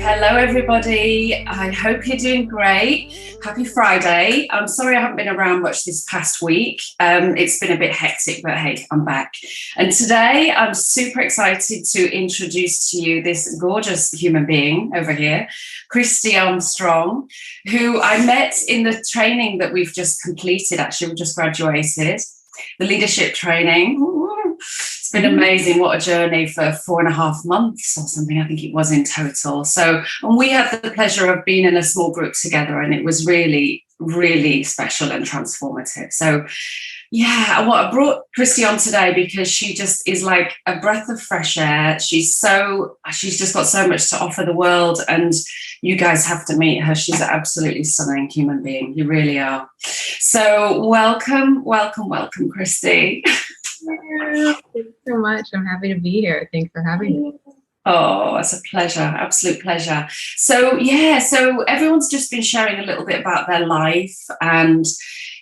Hello, everybody. I hope you're doing great. Happy Friday. I'm sorry I haven't been around much this past week. It's been a bit hectic, but hey, I'm back. And today I'm super excited to introduce to you this gorgeous human being over here, Christie Armstrong, who I met in the training that we've just completed. Actually, we just graduated, the leadership training. It's been amazing. What a journey for 4.5 months or something, I think it was in total. So, and we had the pleasure of being in a small group together, and it was really, really special and transformative. So, yeah, I brought Christie on today because she just is like a breath of fresh air. She's just got so much to offer the world, and you guys have to meet her. She's an absolutely stunning human being. You really are. So welcome, Christie. Thank you so much. I'm happy to be here. Thanks for having me. Oh, it's a pleasure. Absolute pleasure. So, yeah, so everyone's just been sharing a little bit about their life and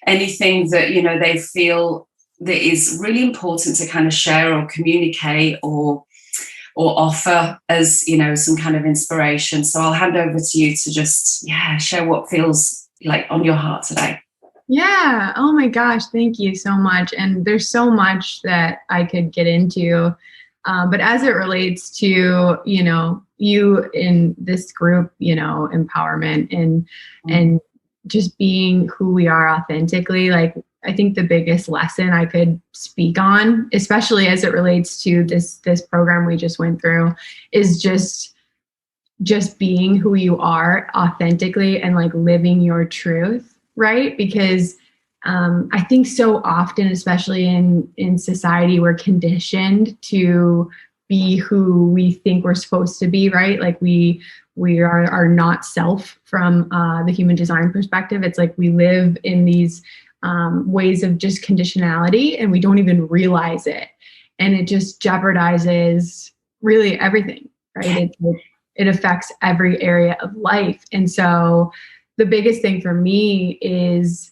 anything that, you know, they feel that is really important to kind of share or communicate or offer as, you know, some kind of inspiration. So I'll hand over to you to just, share what feels like on your heart today. Yeah. Oh my gosh. Thank you so much. And there's so much that I could get into. But as it relates to, you know, you in this group, you know, empowerment and just being who we are authentically, like, I think the biggest lesson I could speak on, especially as it relates to this program we just went through, is just being who you are authentically and like living your truth. Right? Because I think so often, especially in society, we're conditioned to be who we think we're supposed to be, right? Like we are not self from the human design perspective. It's like we live in these ways of just conditionality and we don't even realize it. And it just jeopardizes really everything, right? It affects every area of life. And so the biggest thing for me is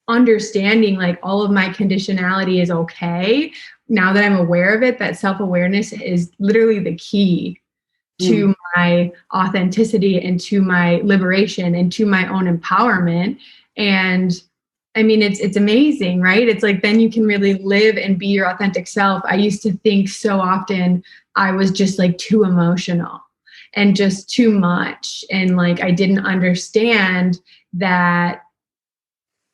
understanding like all of my conditionality is okay. Now that I'm aware of it, that self-awareness is literally the key to my authenticity and to my liberation and to my own empowerment. And I mean, it's amazing, right? It's like, then you can really live and be your authentic self. I used to think so often I was just like too emotional and just too much. And like, I didn't understand that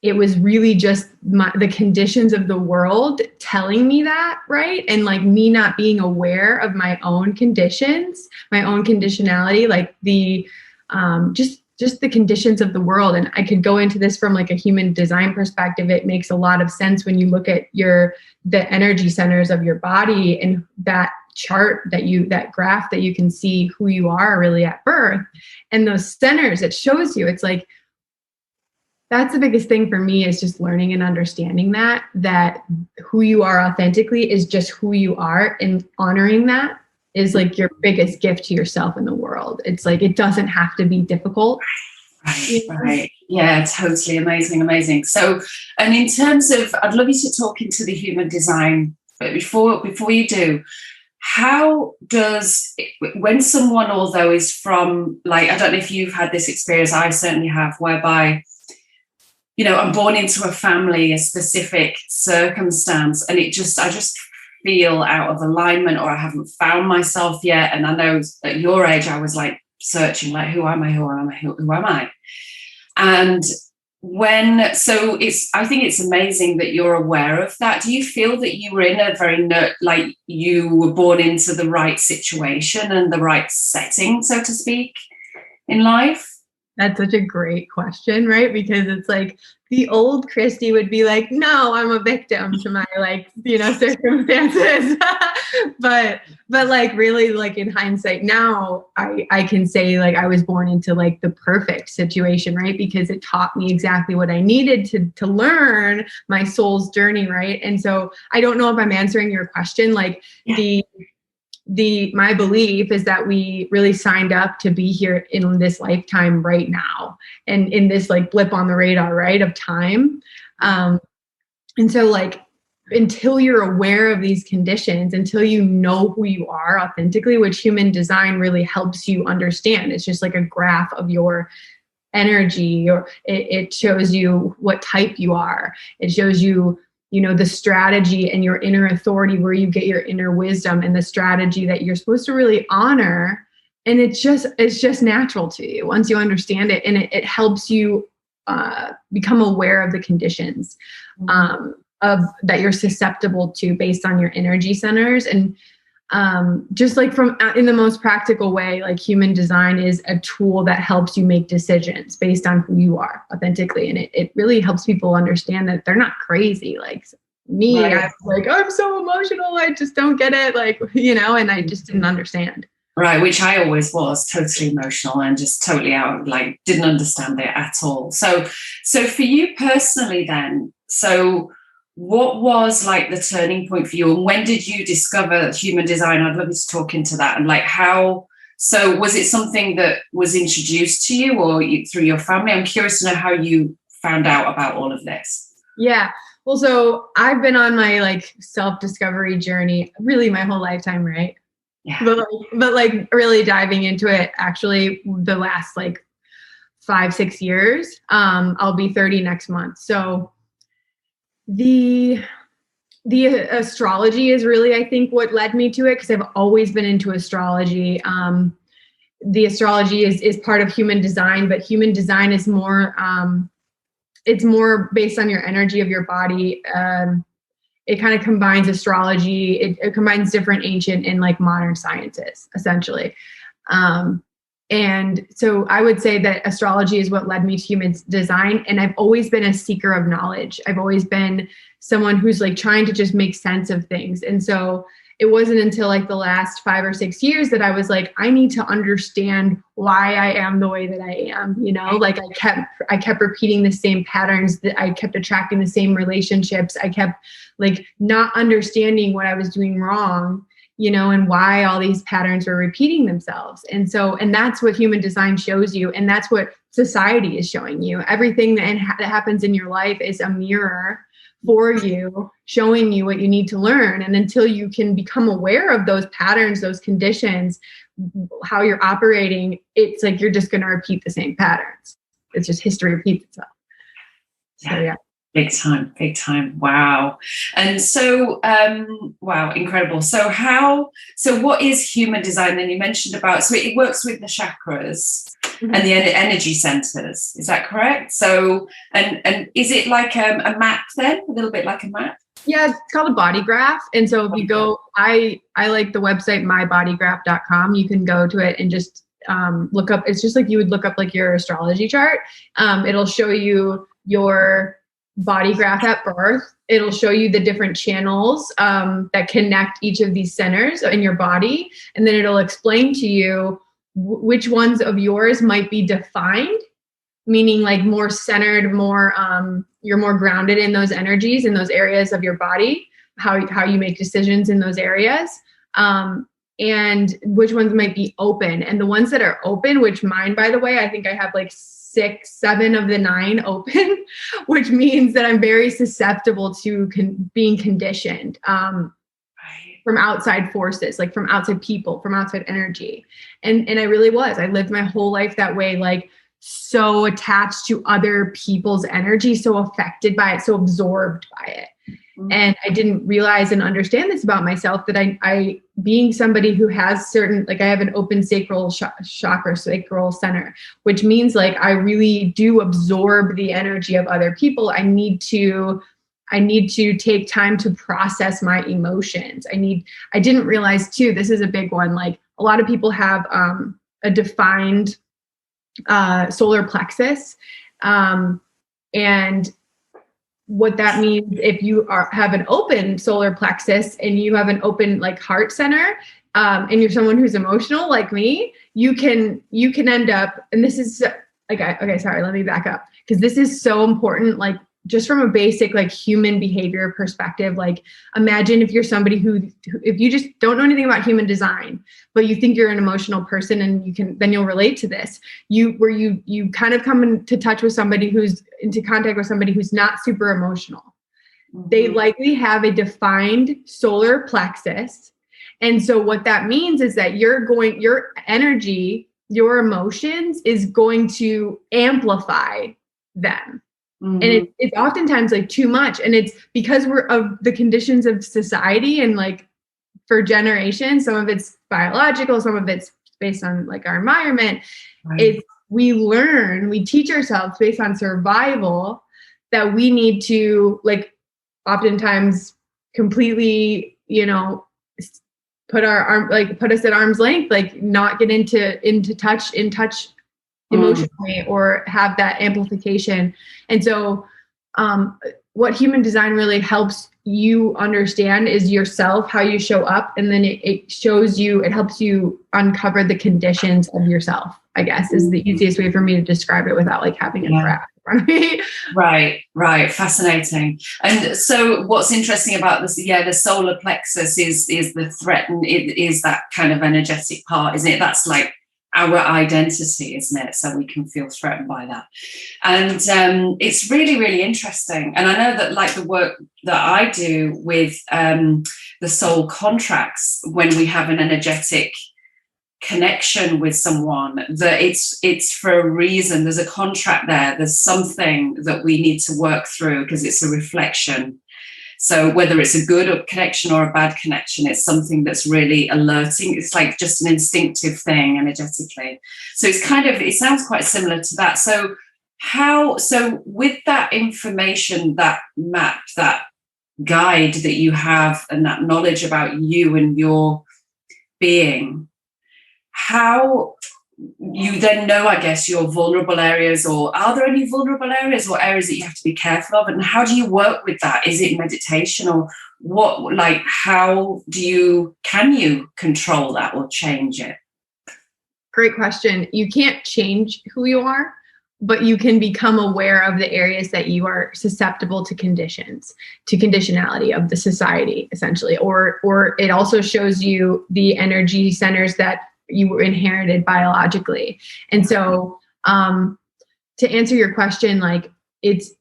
it was really just the conditions of the world telling me that, right? And like me not being aware of my own conditions, my own conditionality, like the, just the conditions of the world. And I could go into this from like a human design perspective. It makes a lot of sense when you look at the energy centers of your body and that chart that graph that you can see who you are really at birth, and those centers, it shows you. It's like, that's the biggest thing for me, is just learning and understanding that who you are authentically is just who you are, and honoring that is like your biggest gift to yourself in the world. It's like, it doesn't have to be difficult. Right. Yeah, totally. Amazing. So, and in terms of, I'd love you to talk into the human design, but before you do, how does, when someone, although is from, like, I don't know if you've had this experience, I certainly have, whereby, you know, I'm born into a family, a specific circumstance, and I just feel out of alignment, or I haven't found myself yet. And I know at your age, I was like searching, like, who am I? And I think it's amazing that you're aware of that. Do you feel that you were in a very, like, you were born into the right situation and the right setting, so to speak, in life? That's such a great question, right? Because it's like the old Christie would be like, no, I'm a victim to my, like, you know, circumstances. but like, really, like, in hindsight now, I can say, like, I was born into like the perfect situation, right? Because it taught me exactly what I needed to learn my soul's journey, right? And so I don't know if I'm answering your question. Like, my belief is that we really signed up to be here in this lifetime right now, and in this like blip on the radar, right, of time. And so, like, until you're aware of these conditions, until you know who you are authentically, which human design really helps you understand. It's just like a graph of your energy, or it shows you what type you are. It shows you, the strategy and your inner authority, where you get your inner wisdom and the strategy that you're supposed to really honor. And it's just natural to you once you understand it. And it helps you become aware of the conditions of that you're susceptible to based on your energy centers. And just like in the most practical way, like human design is a tool that helps you make decisions based on who you are authentically. And it really helps people understand that they're not crazy. Like me, right. I'm so emotional. I just don't get it. And I just didn't understand. Right, which I always was, totally emotional and just totally out, didn't understand it at all. So for you personally then, what was the turning point for you, and when did you discover human design? I'd love you to talk into that, and how. So was it something that was introduced to you or through your family? I'm curious to know how you found out about all of this. Yeah. Well, so I've been on my self-discovery journey really my whole lifetime, right? Yeah. But really diving into it actually the last 5-6 years. I'll be 30 next month. So the astrology is really, I think, what led me to it, because I've always been into astrology. The astrology is part of human design, but human design is more, it's more based on your energy of your body. It kind of combines astrology. It combines different ancient and modern sciences, essentially. And so I would say that astrology is what led me to human design. And I've always been a seeker of knowledge. I've always been someone who's trying to just make sense of things. And so it wasn't until the last 5 or 6 years that I was I need to understand why I am the way that I am. I kept repeating the same patterns, that I kept attracting the same relationships. I kept not understanding what I was doing wrong, and why all these patterns were repeating themselves. And that's what human design shows you. And that's what society is showing you. Everything that happens in your life is a mirror for you, showing you what you need to learn. And until you can become aware of those patterns, those conditions, how you're operating, it's you're just going to repeat the same patterns. It's just history repeats itself. So, yeah. Big time. Wow. And so, wow, incredible. So what is human design? Then you mentioned so it works with the chakras and the energy centers. Is that correct? So, and is it a map then? A little bit like a map? Yeah, it's called a body graph. And so if you go, I like the website, mybodygraph.com. You can go to it and just look up. It's just you would look up your astrology chart. It'll show you your body graph at birth. It'll show you the different channels that connect each of these centers in your body. And then it'll explain to you which ones of yours might be defined, meaning more centered, more you're more grounded in those energies, in those areas of your body, how you make decisions in those areas, and which ones might be open. And the ones that are open, which mine, by the way, I think I have 6, 7 of the 9 open, which means that I'm very susceptible to being conditioned from outside forces, from outside people, from outside energy. And I really was. I lived my whole life that way, so attached to other people's energy, so affected by it, so absorbed by it. And I didn't realize and understand this about myself, that I being somebody who has certain, I have an open sacral chakra, sacral center, which means I really do absorb the energy of other people. I need to take time to process my emotions. I didn't realize too, this is a big one. A lot of people have a defined solar plexus. And what that means, if you have an open solar plexus and you have an open heart center, and you're someone who's emotional like me, you can end up, and this is okay, sorry, let me back up, because this is so important. Just from a basic human behavior perspective, imagine if you're somebody if you just don't know anything about human design, but you think you're an emotional person, and then you'll relate to this. You kind of come into touch with somebody into contact with somebody who's not super emotional. they likely have a defined solar plexus. And so what that means is that your energy, your emotions is going to amplify them. And it's oftentimes like too much. And it's because we're of the conditions of society and like for generations, some of it's biological, some of it's based on like our environment. Right. We teach ourselves based on survival that we need to like oftentimes completely, put us at arm's length, like not get in touch emotionally or have that amplification. And so what human design really helps you understand is yourself, how you show up. And then it helps you uncover the conditions of yourself, I guess is the easiest way for me to describe it without like having a graph in front of me. Right. Fascinating. And so what's interesting about this, the solar plexus is the threat, and it is that kind of energetic part, isn't it? That's like our identity, isn't it? So we can feel threatened by that. And it's really, really interesting. And I know that like the work that I do with the soul contracts, when we have an energetic connection with someone, that it's for a reason. There's a contract there. There's something that we need to work through because it's a reflection. So whether it's a good connection or a bad connection, it's something that's really alerting. It's like just an instinctive thing energetically. So it sounds quite similar to that. So with that information, that map, that guide that you have and that knowledge about you and your being, how you then know, I guess, your vulnerable areas, or are there any vulnerable areas or areas that you have to be careful of? And how do you work with that? Is it meditation or what, like, can you control that or change it? Great question. You can't change who you are, but you can become aware of the areas that you are susceptible to conditionality of the society, essentially. Or it also shows you the energy centers that you were inherited biologically. And so to answer your question, like it's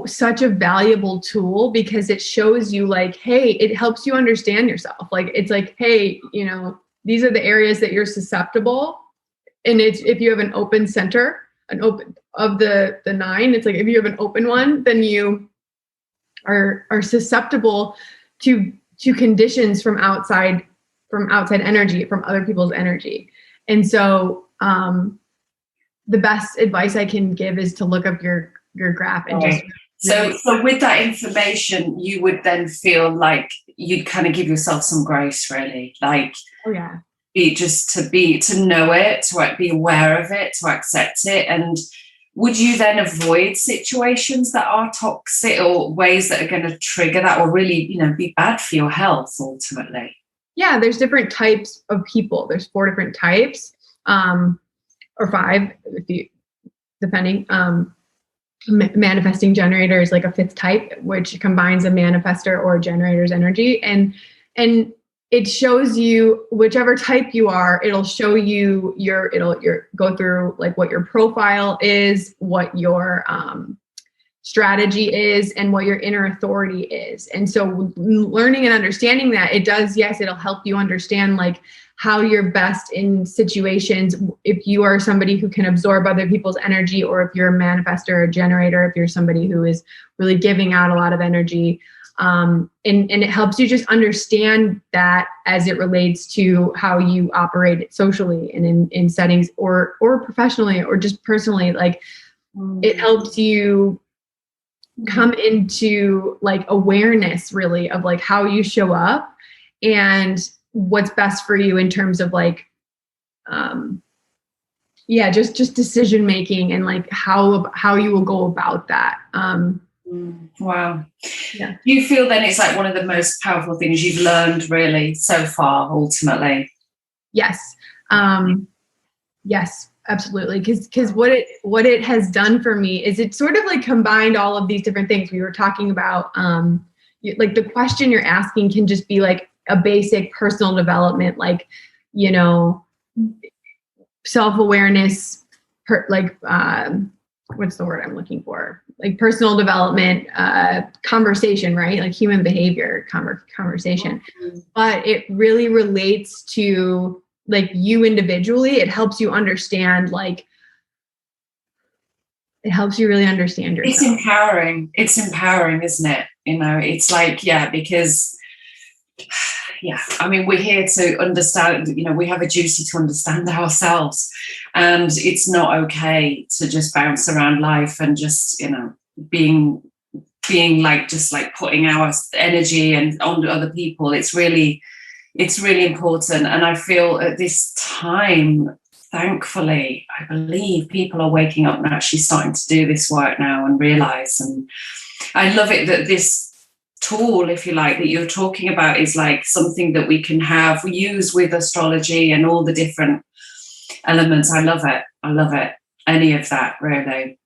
such a valuable tool because it shows you like, hey, it helps you understand yourself. Like, it's like, hey, these are the areas that you're susceptible. And it's, if you have an open center, an open of the 9, it's like, if you have an open one, then you are susceptible to conditions from outside energy, from other people's energy. And so the best advice I can give is to look up your graph and just so with that information, you would then feel like you'd kind of give yourself some grace, really, like to know it, to be aware of it, to accept it. And would you then avoid situations that are toxic or ways that are going to trigger that or really be bad for your health ultimately? Yeah, there's different types of people. There's 4 different types, or 5, depending. Manifesting generator is like a 5th type, which combines a manifestor or a generator's energy. And it shows you whichever type you are, it'll show you it'll go through like what your profile is, what your strategy is, and what your inner authority is. And so learning and understanding that, it'll help you understand like how you're best in situations. If you are somebody who can absorb other people's energy, or if you're a manifestor or a generator, if you're somebody who is really giving out a lot of energy. And it helps you just understand that as it relates to how you operate socially and in settings or professionally or just personally. Like it helps you come into like awareness really of like how you show up and what's best for you in terms of like just decision making and like how you will go about that. Wow. Yeah. Do you feel then it's like one of the most powerful things you've learned really so far ultimately? Yes. Yes, absolutely. Because what it has done for me is it sort of like combined all of these different things we were talking about. Like the question you're asking can just be like a basic personal development, like, self-awareness, what's the word I'm looking for? Like personal development, conversation, right? Like human behavior conversation. But it really relates to like you individually. It helps you understand, like, it helps you really understand yourself. It's empowering. It's empowering, isn't it? You know, it's like, yeah, because, yeah, I mean, we're here to understand, you know, we have a duty to understand ourselves, and it's not okay to just bounce around life and just, you know, being like, just like putting our energy and on other people. It's really important. And I feel at this time, thankfully, I believe people are waking up and actually starting to do this work now and realize. And I love it that this tool, if you like, that you're talking about is like something that we can use with astrology and all the different elements. I love it. Any of that, really.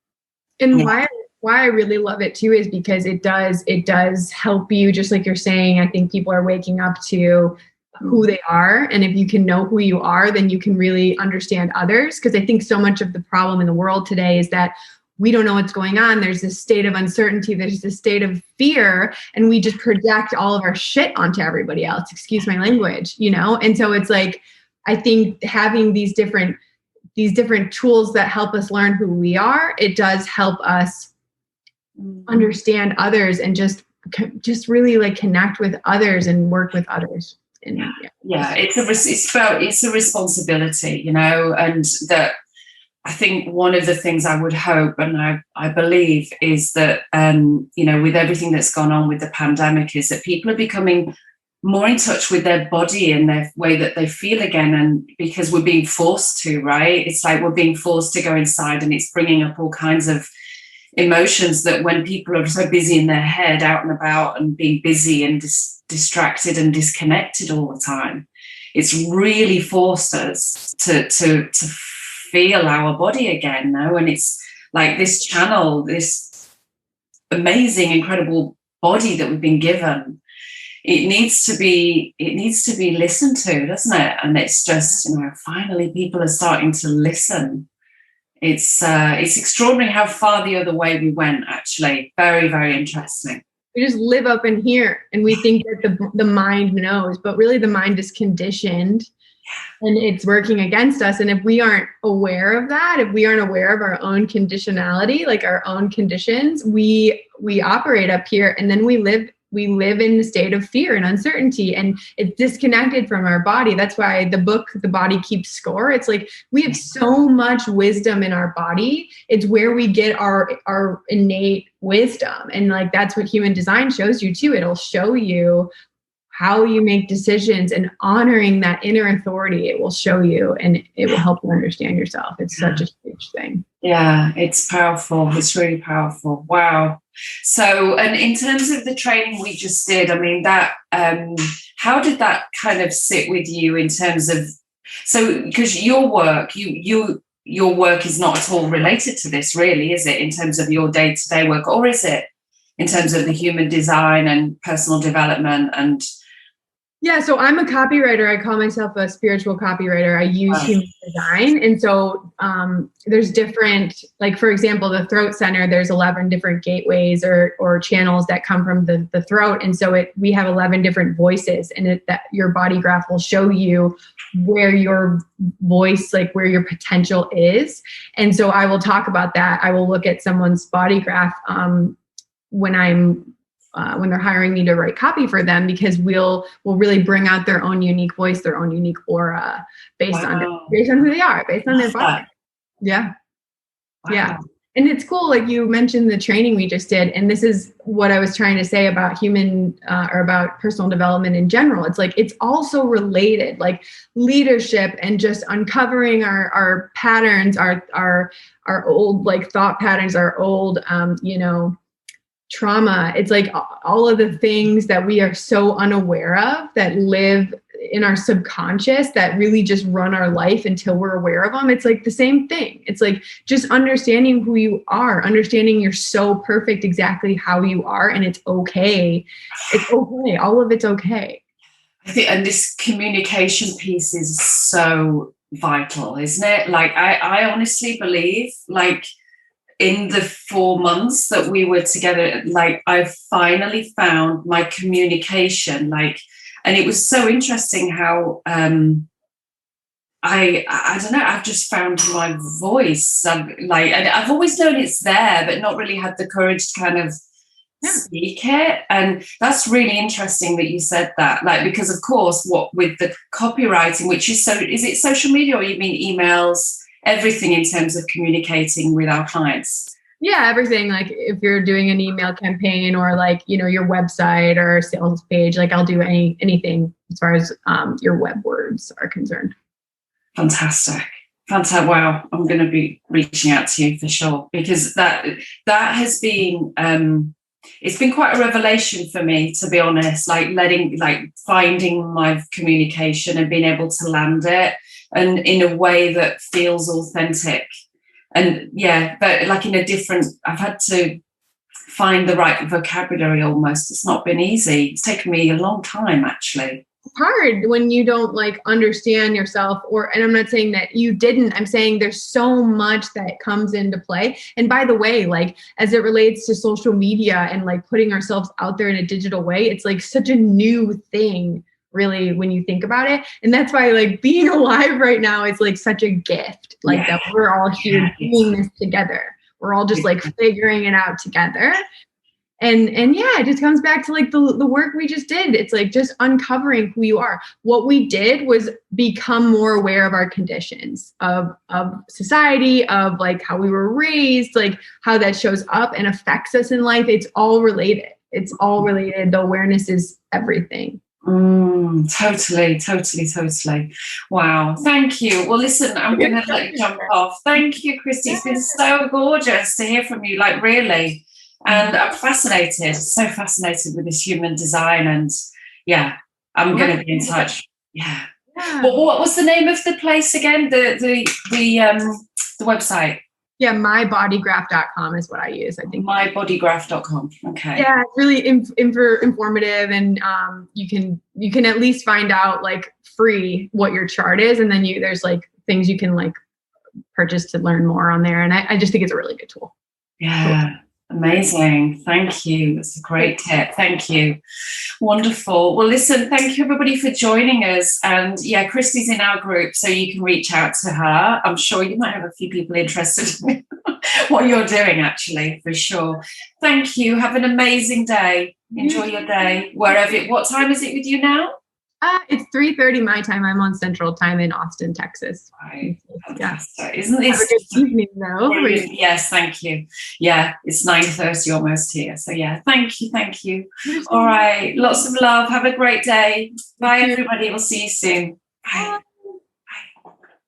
And why I really love it too is because it does help you, just like you're saying. I think people are waking up to who they are, and if you can know who you are, then you can really understand others. Because I think so much of the problem in the world today is that we don't know what's going on. There's this state of uncertainty, there's this state of fear, and we just project all of our shit onto everybody else, excuse my language, you know? And so it's like, I think having these different tools that help us learn who we are, it does help us understand others and just really like connect with others and work with others. And yeah, it's a responsibility, you know, and that I think one of the things I would hope, and I believe, is that you know, with everything that's gone on with the pandemic, is that people are becoming more in touch with their body and their way that they feel again. And because we're being forced to, right? It's like we're being forced to go inside, and it's bringing up all kinds of emotions that when people are so busy in their head, out and about and being busy and distracted and disconnected all the time, it's really forced us to feel our body again now. And it's like this channel, this amazing, incredible body that we've been given, it needs to be listened to, doesn't it? And it's just, you know, finally people are starting to listen. It's extraordinary how far the other way we went, actually. Very, very interesting. We just live up in here and we think that the mind knows, but really the mind is conditioned and it's working against us. And if we aren't aware of that, if we aren't aware of our own conditionality, like our own conditions, we operate up here, and then we live in a state of fear and uncertainty, and it's disconnected from our body. That's why the book, The Body Keeps Score, it's like we have so much wisdom in our body. It's where we get our innate wisdom. And like, that's what human design shows you too. It'll show you how you make decisions, and honoring that inner authority, it will show you, and it will help you understand yourself. It's such a huge thing. Yeah, it's powerful. It's really powerful. Wow. So, and in terms of the training we just did, I mean, that, how did that kind of sit with you in terms of, so, because your work, your work is not at all related to this, really, is it, in terms of your day-to-day work, or is it in terms of the human design and personal development and? Yeah, so I'm a copywriter. I call myself a spiritual copywriter. I use human design. And so there's different, like, for example, the throat center, there's 11 different gateways or channels that come from the throat. And so we have 11 different voices, and that your body graph will show you where your voice, like where your potential is. And so I will talk about that. I will look at someone's body graph when they're hiring me to write copy for them, because we'll really bring out their own unique voice, their own unique aura based on who they are, based on their body. Yeah. Wow. Yeah. And it's cool. Like you mentioned the training we just did. And this is what I was trying to say about or about personal development in general. It's like, it's also related, like leadership and just uncovering our patterns, our old, like thought patterns, our old, trauma. It's like all of the things that we are so unaware of that live in our subconscious that really just run our life until we're aware of them. It's like the same thing. It's like just understanding who you are, understanding you're so perfect exactly how you are, and it's okay. It's okay. All of it's okay. I think, and this communication piece is so vital, isn't it? Like I honestly believe, like, in the 4 months that we were together, like I finally found my communication, like, and it was so interesting how I don't know, I've just found my voice. Like, and I've always known it's there, but not really had the courage to kind of speak it. And that's really interesting that you said that, like, because of course, what with the copywriting, which is is it social media, or you mean emails, everything in terms of communicating with our clients? Yeah, everything. Like if you're doing an email campaign or like, you know, your website or sales page, like I'll do anything as far as your web words are concerned. Fantastic. Wow. I'm going to be reaching out to you for sure, because that has been, it's been quite a revelation for me, to be honest, like finding my communication and being able to land it and in a way that feels authentic. And yeah, but like in a different, I've had to find the right vocabulary almost. It's not been easy. It's taken me a long time, actually. Hard when you don't like understand yourself, and I'm not saying that you didn't, I'm saying there's so much that comes into play. And by the way, like as it relates to social media and like putting ourselves out there in a digital way, it's like such a new thing, really, when you think about it. And that's why like being alive right now is like such a gift, like that we're all here doing this together. We're all just like figuring it out together. And yeah, it just comes back to like the work we just did. It's like just uncovering who you are. What we did was become more aware of our conditions of society, of like how we were raised, like how that shows up and affects us in life. It's all related. It's all related. The awareness is everything. Totally. Wow. Thank you. Well, listen, I'm going to let you jump off. Thank you, Christie. It's been so gorgeous to hear from you, like really. And I'm so fascinated with this human design. And yeah, I'm going to be in touch. Yeah. Well, what was the name of the place again? The website? Yeah, mybodygraph.com is what I use. I think mybodygraph.com. Okay. Yeah, it's really informative, and you can at least find out like free what your chart is, and then there's like things you can like purchase to learn more on there. And I just think it's a really good tool. Yeah. Amazing. Thank you. That's a great tip. Thank you. Wonderful. Well, listen, thank you everybody for joining us. And yeah, Christie's in our group, so you can reach out to her. I'm sure you might have a few people interested in what you're doing, actually, for sure. Thank you. Have an amazing day. Enjoy your day. What time is it with you now? It's 3:30 my time. I'm on Central Time in Austin, Texas. Right. Yeah. Isn't this have a good evening, though? Yes, thank you. Yeah, it's 9:30 almost here. So yeah, thank you. All right. Lots of love. Have a great day. Bye, everybody. We'll see you soon. Bye.